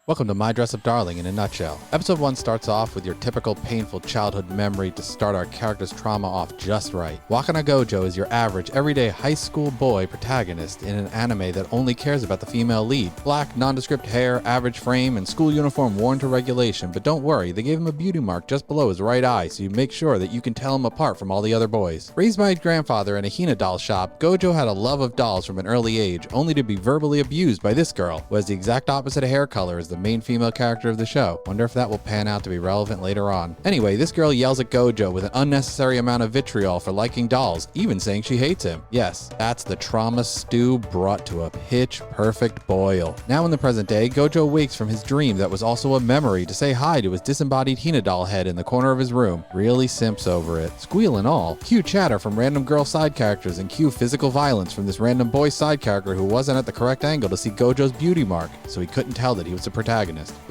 Welcome to My Dress Up Darling in a nutshell. Episode 1 starts off with your typical painful childhood memory to start our character's trauma off just right. Wakana Gojo is your average, everyday high school boy protagonist in an anime that only cares about the female lead. Black, nondescript hair, average frame, and school uniform worn to regulation, but don't worry, they gave him a beauty mark just below his right eye so you make sure that you can tell him apart from all the other boys. Raised by his grandfather in a Hina doll shop, Gojo had a love of dolls from an early age, only to be verbally abused by this girl, who has the exact opposite hair color as the main female character of the show. Wonder if that will pan out to be relevant later on. Anyway, this girl yells at Gojo with an unnecessary amount of vitriol for liking dolls, even saying she hates him. Yes, that's the trauma stew brought to a pitch-perfect boil. Now in the present day, Gojo wakes from his dream that was also a memory to say hi to his disembodied Hina doll head in the corner of his room. Really simps over it. Squeal and all. Cue chatter from random girl side characters and cue physical violence from this random boy side character who wasn't at the correct angle to see Gojo's beauty mark, so he couldn't tell that he was the protagonist.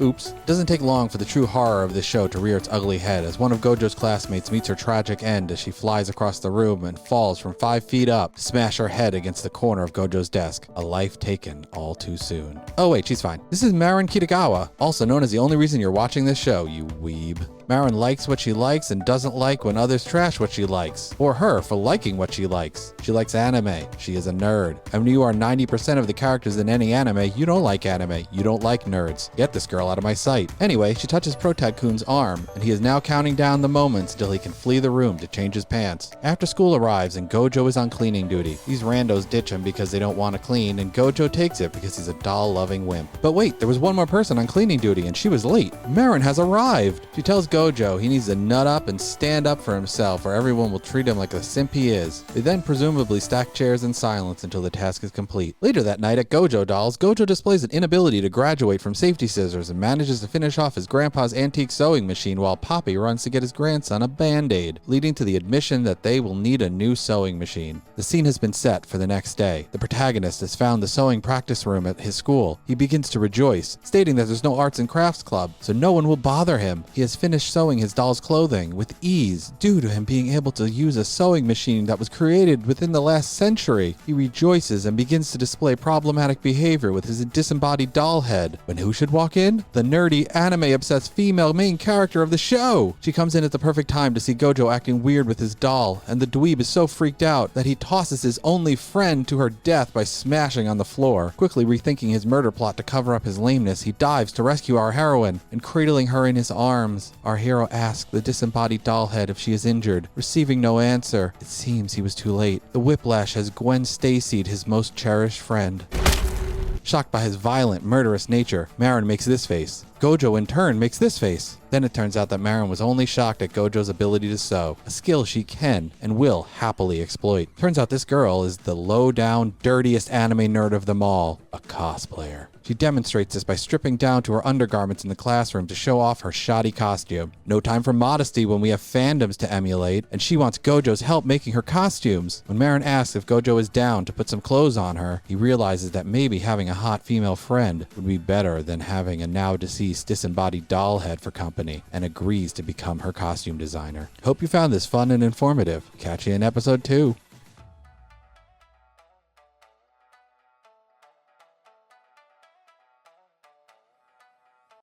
Oops. Doesn't take long for the true horror of this show to rear its ugly head as one of Gojo's classmates meets her tragic end as she flies across the room and falls from 5 feet up to smash her head against the corner of Gojo's desk. A life taken all too soon. Oh wait, she's fine. This is Marin Kitagawa, also known as the only reason you're watching this show, you weeb. Marin likes what she likes and doesn't like when others trash what she likes, or her for liking what she likes. She likes anime. She is a nerd. And when you are 90% of the characters in any anime, you don't like anime. You don't like nerds. Get this girl out of my sight. Anyway, she touches Protag-kun's arm, and he is now counting down the moments until he can flee the room to change his pants. After school arrives and Gojo is on cleaning duty. These randos ditch him because they don't want to clean, and Gojo takes it because he's a doll-loving wimp. But wait, there was one more person on cleaning duty, and she was late. Marin has arrived. She tells Gojo he needs to nut up and stand up for himself or everyone will treat him like the simp he is. They then presumably stack chairs in silence until the task is complete. Later that night at Gojo Dolls, Gojo displays an inability to graduate from safety scissors and manages to finish off his grandpa's antique sewing machine while Poppy runs to get his grandson a band-aid, leading to the admission that they will need a new sewing machine. The scene has been set for the next day. The protagonist has found the sewing practice room at his school. He begins to rejoice, stating that there's no arts and crafts club, so no one will bother him. He has finished sewing his doll's clothing with ease due to him being able to use a sewing machine that was created within the last century. He rejoices and begins to display problematic behavior with his disembodied doll head. When who should walk in? The nerdy, anime-obsessed female main character of the show! She comes in at the perfect time to see Gojo acting weird with his doll, and the dweeb is so freaked out that he tosses his only friend to her death by smashing on the floor. Quickly rethinking his murder plot to cover up his lameness, he dives to rescue our heroine, and cradling her in his arms, our hero asks the disembodied doll head if she is injured. Receiving no answer, it seems he was too late. The whiplash has Gwen Stacy'd his most cherished friend. Shocked by his violent, murderous nature, Marin makes this face. Gojo in turn makes this face. Then it turns out that Marin was only shocked at Gojo's ability to sew, a skill she can and will happily exploit. Turns out this girl is the low-down, dirtiest anime nerd of them all, a cosplayer. She demonstrates this by stripping down to her undergarments in the classroom to show off her shoddy costume. No time for modesty when we have fandoms to emulate, and she wants Gojo's help making her costumes. When Marin asks if Gojo is down to put some clothes on her, he realizes that maybe having a hot female friend would be better than having a now-deceased disembodied doll head for company, and agrees to become her costume designer. Hope you found this fun and informative. Catch you in episode 2.